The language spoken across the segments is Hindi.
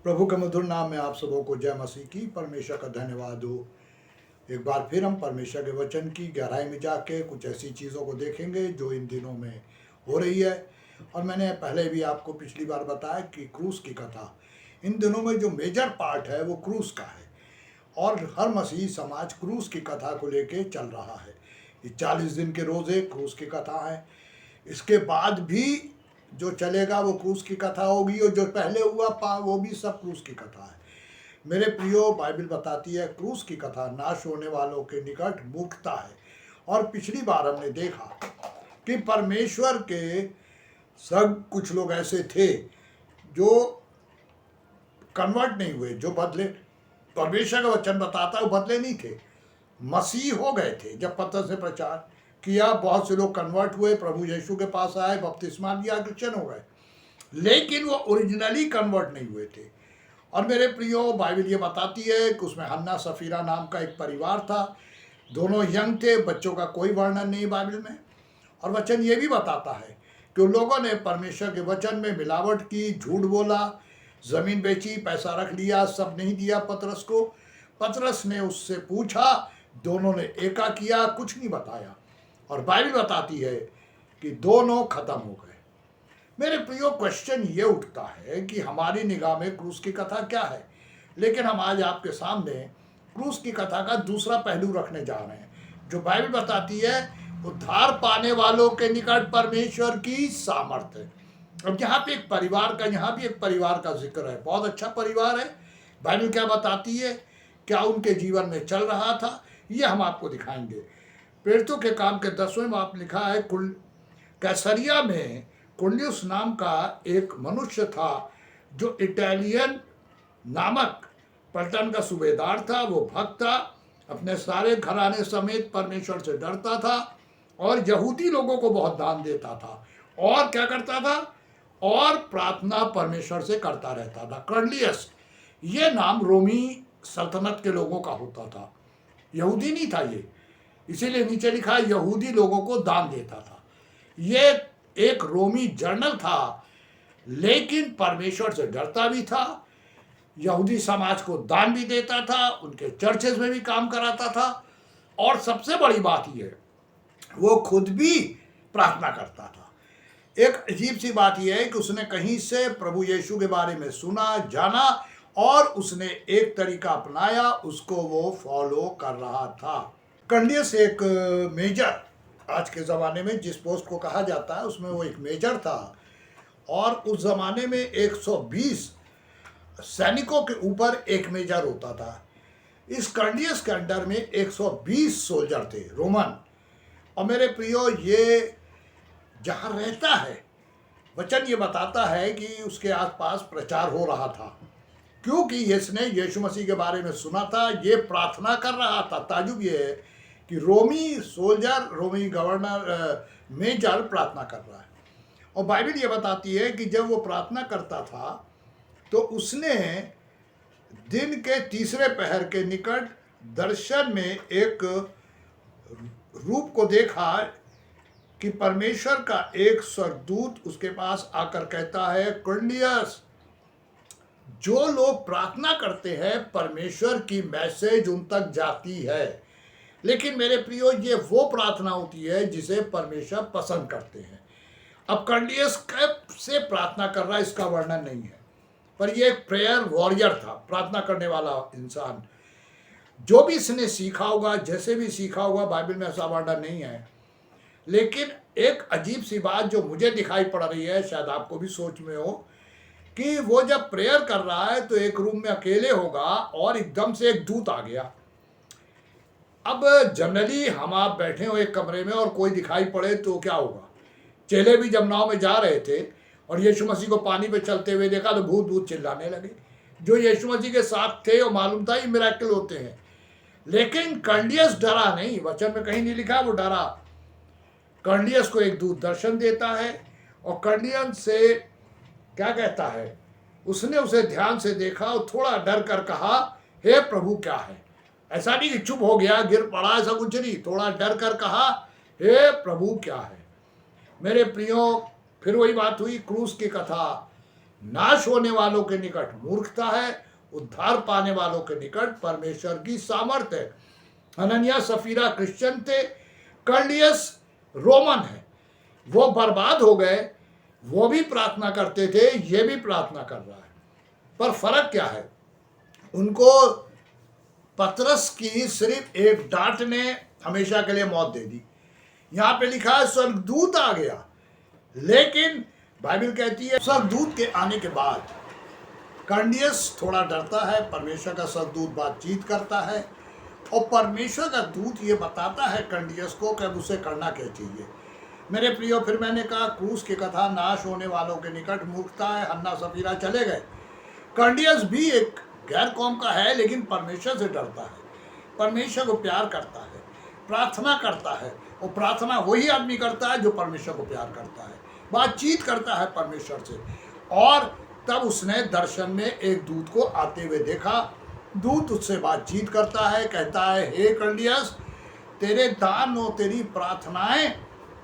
प्रभु के मधुर नाम में आप सबों को जय मसीह की। परमेश्वर का धन्यवाद हो। एक बार फिर हम परमेश्वर के वचन की गहराई में जाके कुछ ऐसी चीज़ों को देखेंगे जो इन दिनों में हो रही है। और मैंने पहले भी आपको पिछली बार बताया कि क्रूस की कथा इन दिनों में जो मेजर पार्ट है वो क्रूस का है, और हर मसीही समाज क्रूस की कथा को लेके चल रहा है। ये 40 दिन के रोज़े क्रूस की कथा है। इसके बाद भी जो चलेगा वो क्रूस की कथा होगी, और जो पहले हुआ वो भी सब क्रूस की कथा है। मेरे प्रियो, बाइबल बताती है क्रूस की कथा नाश होने वालों के निकट मूर्खता है। और पिछली बार हमने देखा कि परमेश्वर के सब कुछ लोग ऐसे थे जो कन्वर्ट नहीं हुए, जो बदले। परमेश्वर का वचन बताता है वो बदले नहीं थे, मसीह हो गए थे। जब पतरस ने प्रचार किया, बहुत से लोग कन्वर्ट हुए, प्रभु यीशु के पास आए, बपतिस्मा लिया, क्रिश्चियन हो गए, लेकिन वो ओरिजिनली कन्वर्ट नहीं हुए थे। और मेरे प्रियो, बाइबल ये बताती है कि उसमें हन्ना सफीरा नाम का एक परिवार था। दोनों यंग थे, बच्चों का कोई वर्णन नहीं बाइबल में। और वचन ये भी बताता है कि उन लोगों ने परमेश्वर के वचन में मिलावट की, झूठ बोला, जमीन बेची, पैसा रख लिया, सब नहीं दिया पतरस को। पतरस ने उससे पूछा, दोनों ने एका किया, कुछ नहीं बताया। और बाइबल बताती है कि दोनों खत्म हो गए। मेरे प्रियो, क्वेश्चन ये उठता है कि हमारी निगाह में क्रूस की कथा क्या है, लेकिन हम आज आपके सामने क्रूस की कथा का दूसरा पहलू रखने जा रहे हैं, जो बाइबल बताती है उद्धार पाने वालों के निकट परमेश्वर की सामर्थ्य। अब यहाँ पे एक परिवार का, यहाँ भी एक परिवार का जिक्र है, बहुत अच्छा परिवार है। बाइबल क्या बताती है, क्या उनके जीवन में चल रहा था, ये हम आपको दिखाएंगे। प्रेरितों के काम के 10वें बाब लिखा है, कैसरिया में कुर्नेलियुस नाम का एक मनुष्य था जो इटालियन नामक पलटन का सूबेदार था। वो भक्त था, अपने सारे घराने समेत परमेश्वर से डरता था और यहूदी लोगों को बहुत दान देता था। और क्या करता था, और प्रार्थना परमेश्वर से करता रहता था। कुर्नेलियुस ये नाम रोमी सल्तनत के लोगों का होता था, यहूदी नहीं था ये, इसीलिए नीचे लिखा यहूदी लोगों को दान देता था। ये एक रोमी जनरल था, लेकिन परमेश्वर से डरता भी था, यहूदी समाज को दान भी देता था, उनके चर्चेस में भी काम कराता था, और सबसे बड़ी बात यह, वो खुद भी प्रार्थना करता था। एक अजीब सी बात यह है कि उसने कहीं से प्रभु यीशु के बारे में सुना, जाना, और उसने एक तरीका अपनाया, उसको वो फॉलो कर रहा था। कुर्नेलियुस एक मेजर, आज के ज़माने में जिस पोस्ट को कहा जाता है उसमें वो एक मेजर था। और उस ज़माने में 120 सैनिकों के ऊपर एक मेजर होता था। इस कुर्नेलियुस के अंडर में 120 सोल्जर थे, रोमन। और मेरे प्रियो, ये जहाँ रहता है, वचन ये बताता है कि उसके आसपास प्रचार हो रहा था, क्योंकि इसने यीशु मसीह के बारे में सुना था, ये प्रार्थना कर रहा था। ताजुब ये है कि रोमी सोल्जर, रोमी गवर्नर, मेजर प्रार्थना कर रहा है। और बाइबल ये बताती है कि जब वो प्रार्थना करता था तो उसने दिन के तीसरे पहर के निकट दर्शन में एक रूप को देखा कि परमेश्वर का एक स्वर्गदूत उसके पास आकर कहता है, कुर्नेलियुस, जो लोग प्रार्थना करते हैं परमेश्वर की मैसेज उन तक जाती है। लेकिन मेरे प्रियो, ये वो प्रार्थना होती है जिसे परमेश्वर पसंद करते हैं। अब कुर्नेलियुस कब से प्रार्थना कर रहा है इसका वर्णन नहीं है, पर ये एक प्रेयर वॉरियर था, प्रार्थना करने वाला इंसान। जो भी इसने सीखा होगा, जैसे भी सीखा होगा, बाइबल में ऐसा वर्णन नहीं है। लेकिन एक अजीब सी बात जो मुझे दिखाई पड़ रही है, शायद आपको भी सोच में हो, कि वो जब प्रेयर कर रहा है तो एक रूम में अकेले होगा और एकदम से एक दूत आ गया। अब जनरली हम आप बैठे हो एक कमरे में और कोई दिखाई पड़े तो क्या होगा। चेले भी जब नाव में जा रहे थे और यीशु मसीह को पानी पे चलते हुए देखा तो भूत भूत चिल्लाने लगे। जो यीशु मसीह के साथ थे वो मालूम था ये मिरेकल होते हैं। लेकिन कुर्नेलियुस डरा नहीं, वचन में कहीं नहीं लिखा वो डरा। कुर्नेलियुस को एक दूत दर्शन देता है और कुर्नेलियुस से क्या कहता है, उसने उसे ध्यान से देखा और थोड़ा डर कर कहा, हे प्रभु क्या है। ऐसा नहीं कि चुप हो गया, गिर पड़ा, ऐसा कुछ नहीं, थोड़ा डर कर कहा, हे प्रभु क्या है। मेरे प्रियो, फिर वही बात हुई, क्रूस की कथा नाश होने वालों के निकट मूर्खता है, उद्धार पाने वालों के निकट परमेश्वर की सामर्थ्य है। हनन्याह सफीरा क्रिश्चियन थे, कर्लियस रोमन है। वो बर्बाद हो गए, वो भी प्रार्थना करते थे, ये भी प्रार्थना कर रहा है, पर फर्क क्या है? उनको पतरस की सिर्फ एक डांट ने हमेशा के लिए मौत दे दी। यहाँ पे लिखा है स्वर्गदूत आ गया, लेकिन बाइबल कहती है स्वर्गदूत के आने के बाद कर्निलियस थोड़ा डरता है। परमेश्वर का स्वर्गदूत बातचीत करता है और परमेश्वर का दूत ये बताता है कर्निलियस को कि अब उसे करना क्या चाहिए। मेरे प्रियो, फिर मैंने कहा क्रूस की कथा, नाश होने वालों के निकट मूर्खता है। हन्ना सफीरा चले गए। कर्निलियस भी एक गैर कौम का है, लेकिन परमेश्वर से डरता है, परमेश्वर को प्यार करता है, प्रार्थना करता है। और प्रार्थना वही आदमी करता है जो परमेश्वर को प्यार करता है, बातचीत करता है परमेश्वर से। और तब उसने दर्शन में एक दूत को आते हुए देखा। दूत उससे बातचीत करता है, कहता है हे कर्निलियस, तेरे दान और तेरी प्रार्थनाएं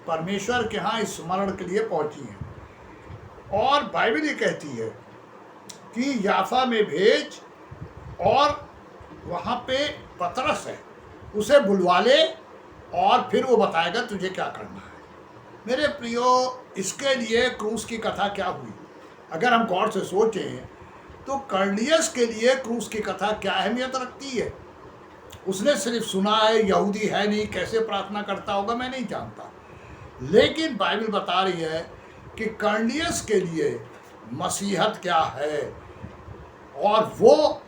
परमेश्वर के यहाँ स्मरण के लिए पहुंची हैं। और बाइबल ये कहती है कि याफा में भेज और वहाँ पे पतरस है, उसे बुलवा ले और फिर वो बताएगा तुझे क्या करना है। मेरे प्रियो, इसके लिए क्रूस की कथा क्या हुई? अगर हम गौर से सोचें तो कर्निलियस के लिए क्रूस की कथा क्या अहमियत रखती है? उसने सिर्फ सुना है, यहूदी है नहीं, कैसे प्रार्थना करता होगा मैं नहीं जानता, लेकिन बाइबल बता रही है कि कर्निलियस के लिए मसीहत क्या है, और वो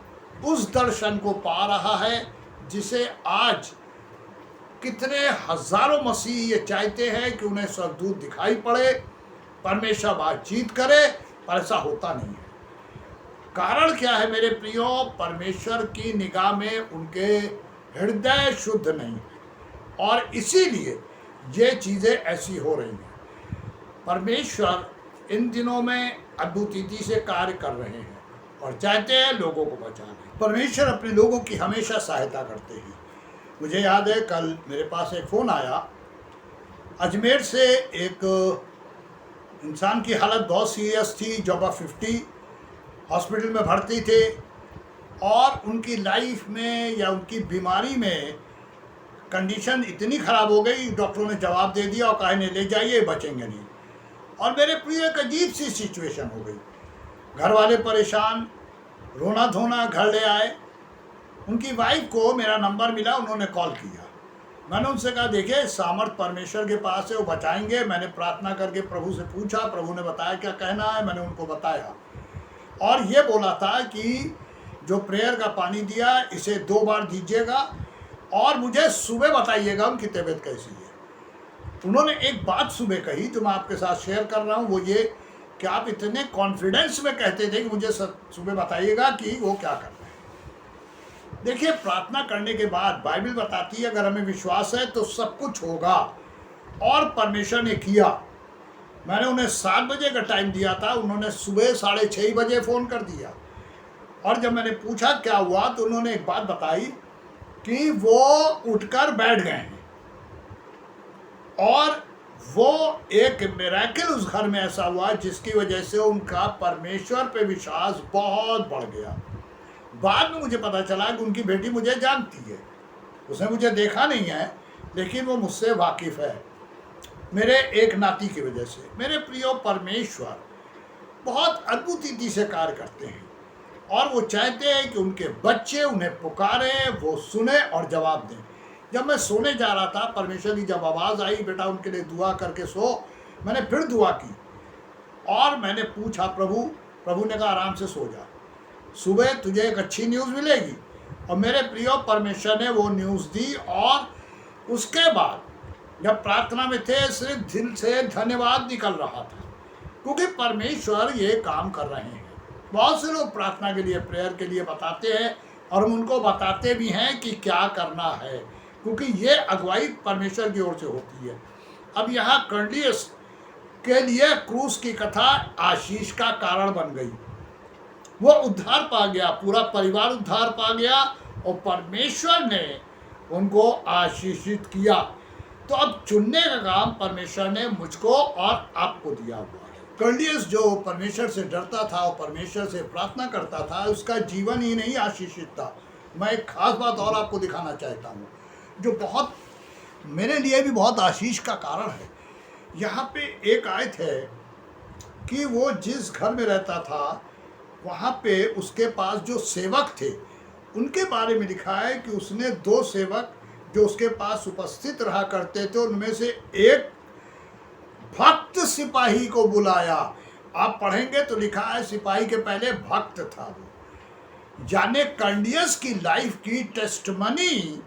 उस दर्शन को पा रहा है जिसे आज कितने हजारों मसीह ये चाहते हैं कि उन्हें स्वर्गदूत दिखाई पड़े, परमेश्वर बातचीत करे, पर ऐसा होता नहीं है। कारण क्या है मेरे प्रियो? परमेश्वर की निगाह में उनके हृदय शुद्ध नहीं है, और इसीलिए ये चीज़ें ऐसी हो रही हैं। परमेश्वर इन दिनों में अद्भुत रीति से कार्य कर रहे हैं और चाहते हैं लोगों को बचाने। परमेश्वर अपने लोगों की हमेशा सहायता करते हैं। मुझे याद है कल मेरे पास एक फ़ोन आया, अजमेर से एक इंसान की हालत बहुत सीरियस थी, जब 50 हॉस्पिटल में भर्ती थे, और उनकी लाइफ में या उनकी बीमारी में कंडीशन इतनी ख़राब हो गई, डॉक्टरों ने जवाब दे दिया और कहा इन्हें ले जाइए, बचेंगे नहीं। और मेरे प्रिय एक अजीब सी सिचुएशन हो गई, घर वाले परेशान, रोना धोना, घर ले आए। उनकी वाइफ को मेरा नंबर मिला, उन्होंने कॉल किया। मैंने उनसे कहा देखिए सामर्थ परमेश्वर के पास है, वो बचाएंगे। मैंने प्रार्थना करके प्रभु से पूछा, प्रभु ने बताया क्या कहना है, मैंने उनको बताया, और ये बोला था कि जो प्रेयर का पानी दिया इसे 2 बार दीजिएगा और मुझे सुबह बताइएगा उनकी तबीयत कैसी है। उन्होंने एक बात सुबह कही जो मैं आपके साथ शेयर कर रहा हूँ, वो ये कि आप इतने कॉन्फिडेंस में कहते थे कि मुझे सुबह बताइएगा कि वो क्या कर रहे हैं। देखिए, प्रार्थना करने के बाद बाइबल बताती है अगर हमें विश्वास है तो सब कुछ होगा, और परमेश्वर ने किया। मैंने उन्हें 7 बजे का टाइम दिया था, उन्होंने सुबह 6:30 बजे फ़ोन कर दिया। और जब मैंने पूछा क्या हुआ तो उन्होंने एक बात बताई कि वो उठकर बैठ गए हैं, और वो एक मिरेकल उस घर में ऐसा हुआ जिसकी वजह से उनका परमेश्वर पे विश्वास बहुत बढ़ गया। बाद में मुझे पता चला कि उनकी बेटी मुझे जानती है, उसने मुझे देखा नहीं है, लेकिन वो मुझसे वाकिफ़ है मेरे एक नाती की वजह से। मेरे प्रियो, परमेश्वर बहुत अद्भुत रीति से कार्य करते हैं, और वो चाहते हैं कि उनके बच्चे उन्हें पुकारें, वो सुने और जवाब दें। जब मैं सोने जा रहा था, परमेश्वर की जब आवाज़ आई बेटा उनके लिए दुआ करके सो, मैंने फिर दुआ की और मैंने पूछा प्रभु ने कहा आराम से सो जा, सुबह तुझे एक अच्छी न्यूज़ मिलेगी। और मेरे प्रियो, परमेश्वर ने वो न्यूज़ दी, और उसके बाद जब प्रार्थना में थे सिर्फ दिल से धन्यवाद निकल रहा था, क्योंकि परमेश्वर ये काम कर रहे हैं। बहुत से लोग प्रार्थना के लिए, प्रेयर के लिए बताते हैं, और हम उनको बताते भी हैं कि क्या करना है, क्योंकि ये अगुवाई परमेश्वर की ओर से होती है। अब यहाँ कर्निलियस के लिए क्रूस की कथा आशीष का कारण बन गई। वो उद्धार पा गया, पूरा परिवार उद्धार पा गया, और परमेश्वर ने उनको आशीषित किया। तो अब चुनने का काम परमेश्वर ने मुझको और आपको दिया हुआ है। कर्नेलियस जो परमेश्वर से डरता था और परमेश्वर से प्रार्थना करता था, उसका जीवन ही नहीं आशीषित था। मैं एक खास बात और आपको दिखाना चाहता हूँ, जो बहुत मेरे लिए भी बहुत आशीष का कारण है। यहाँ पे एक आयत है कि वो जिस घर में रहता था वहाँ पे उसके पास जो सेवक थे उनके बारे में लिखा है कि उसने 2 सेवक जो उसके पास उपस्थित रहा करते थे उनमें से एक भक्त सिपाही को बुलाया। आप पढ़ेंगे तो लिखा है सिपाही के पहले भक्त था वो। जाने कर्नेलियस की लाइफ की टेस्टमनी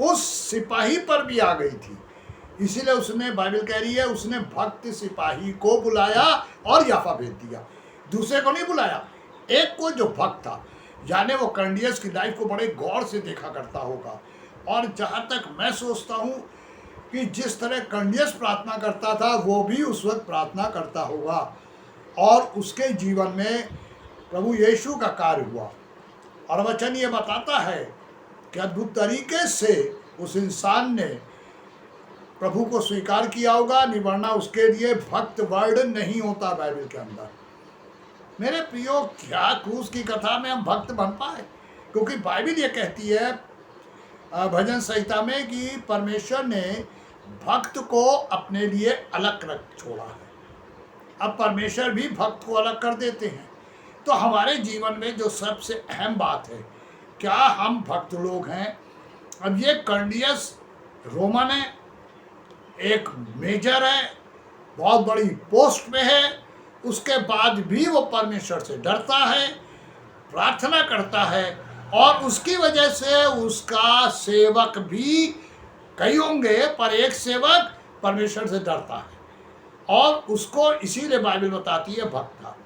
उस सिपाही पर भी आ गई थी, इसीलिए उसने, बाइबल कह रही है, उसने भक्त सिपाही को बुलाया और याफा भेज दिया। दूसरे को नहीं बुलाया, एक को जो भक्त था। जाने वो कर्नेलियस की लाइफ को बड़े गौर से देखा करता होगा। और जहाँ तक मैं सोचता हूँ कि जिस तरह कर्नेलियस प्रार्थना करता था वो भी उस वक्त प्रार्थना करता होगा और उसके जीवन में प्रभु यीशु का कार्य हुआ। और वचन ये बताता है कि अद्भुत तरीके से उस इंसान ने प्रभु को स्वीकार किया होगा, नहीं वरना उसके लिए भक्त वर्ड नहीं होता बाइबल के अंदर। मेरे प्रियो, क्या क्रूस की कथा में हम भक्त बन पाए? क्योंकि बाइबल ये कहती है भजन संहिता में कि परमेश्वर ने भक्त को अपने लिए अलग रख छोड़ा है। अब परमेश्वर भी भक्त को अलग कर देते हैं। तो हमारे जीवन में जो सबसे अहम बात है, क्या हम भक्त लोग हैं? अब ये कर्नेलियस रोमन है, एक मेजर है, बहुत बड़ी पोस्ट में है, उसके बाद भी वो परमेश्वर से डरता है, प्रार्थना करता है और उसकी वजह से उसका सेवक भी, कई होंगे पर एक सेवक परमेश्वर से डरता है और उसको इसीलिए बाइबल बताती है भक्त था।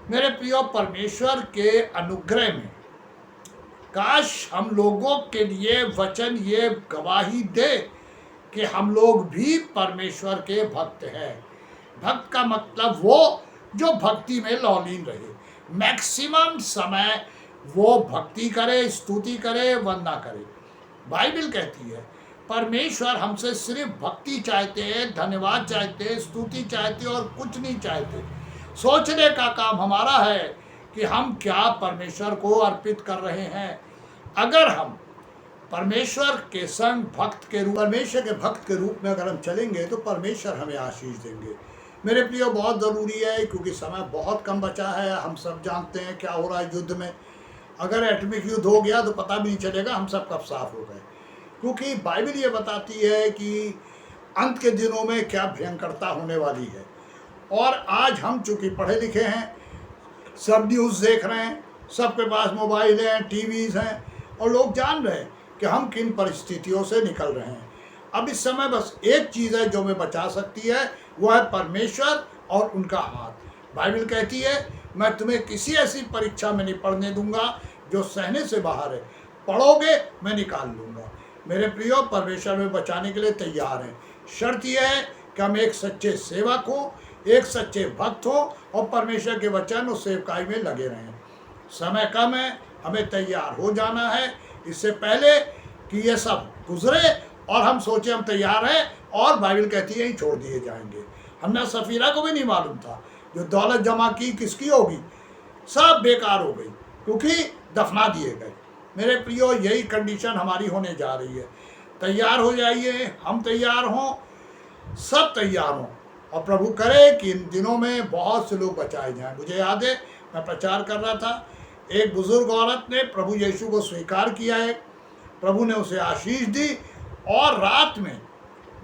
मेरे प्रियो, परमेश्वर के अनुग्रह में काश हम लोगों के लिए वचन ये गवाही दे कि हम लोग भी परमेश्वर के भक्त हैं। भक्त का मतलब वो जो भक्ति में लौलीन रहे, मैक्सिमम समय वो भक्ति करे, स्तुति करे, वंदना करे। बाइबल कहती है परमेश्वर हमसे सिर्फ भक्ति चाहते हैं, धन्यवाद चाहते हैं, स्तुति चाहते और कुछ नहीं चाहते। सोचने का काम हमारा है कि हम क्या परमेश्वर को अर्पित कर रहे हैं। अगर हम परमेश्वर के संग भक्त के रूप, परमेश्वर के भक्त के रूप में अगर हम चलेंगे तो परमेश्वर हमें आशीष देंगे। मेरे प्रियो, बहुत ज़रूरी है क्योंकि समय बहुत कम बचा है। हम सब जानते हैं क्या हो रहा है युद्ध में। अगर एटॉमिक युद्ध हो गया तो पता भी नहीं चलेगा हम सब कब साफ हो गए, क्योंकि बाइबल ये बताती है कि अंत के दिनों में क्या भयंकरता होने वाली है। और आज हम चूँकि पढ़े लिखे हैं, सब न्यूज़ देख रहे हैं, सबके पास मोबाइल हैं, टीवीज़ हैं और लोग जान रहे हैं कि हम किन परिस्थितियों से निकल रहे हैं। अब इस समय बस एक चीज़ है जो हमें बचा सकती है, वो है परमेश्वर और उनका हाथ। बाइबल कहती है मैं तुम्हें किसी ऐसी परीक्षा में नहीं पढ़ने दूंगा जो सहने से बाहर है, पढ़ोगे मैं निकाल लूँगा। मेरे प्रियो, परमेश्वर में बचाने के लिए तैयार हैं। शर्त यह है कि हम एक सच्चे सेवक हो, एक सच्चे भक्त हो और परमेश्वर के वचन और सेवकाई में लगे रहें। समय कम है, हमें तैयार हो जाना है इससे पहले कि ये सब गुजरे और हम सोचे हम तैयार हैं और बाइबल कहती है ही छोड़ दिए जाएंगे। हमने सफीरा को भी नहीं मालूम था जो दौलत जमा की किसकी होगी, सब बेकार हो गई क्योंकि दफना दिए गए। मेरे प्रियो, यही कंडीशन हमारी होने जा रही है। तैयार हो जाइए, हम तैयार हों, सब तैयार हों और प्रभु करे कि इन दिनों में बहुत से लोग बचाए जाएं। मुझे याद है मैं प्रचार कर रहा था, एक बुजुर्ग औरत ने प्रभु यीशु को स्वीकार किया है, प्रभु ने उसे आशीष दी और रात में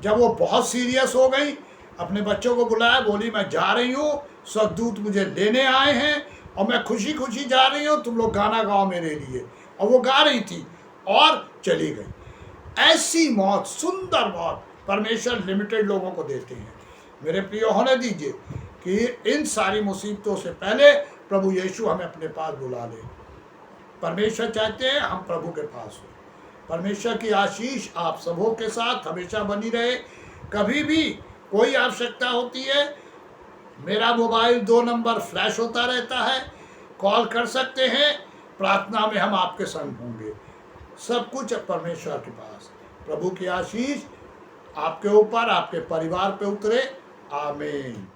जब वो बहुत सीरियस हो गई, अपने बच्चों को बुलाया, बोली मैं जा रही हूँ, स्वर्गदूत मुझे लेने आए हैं और मैं खुशी खुशी जा रही हूँ, तुम लोग गाना गाओ मेरे लिए। और वो गा रही थी और चली गई। ऐसी मौत, सुंदर मौत परमेश्वर लिमिटेड लोगों को देते हैं। मेरे प्रिय, होने दीजिए कि इन सारी मुसीबतों से पहले प्रभु यीशु हमें अपने पास बुला ले। परमेश्वर चाहते हैं हम प्रभु के पास हो। परमेश्वर की आशीष आप सबों के साथ हमेशा बनी रहे। कभी भी कोई आवश्यकता होती है, मेरा मोबाइल 2 नंबर फ्लैश होता रहता है, कॉल कर सकते हैं। प्रार्थना में हम आपके संग होंगे। सब कुछ परमेश्वर के पास। प्रभु की आशीष आपके ऊपर, आपके परिवार पे उतरे। आमीन।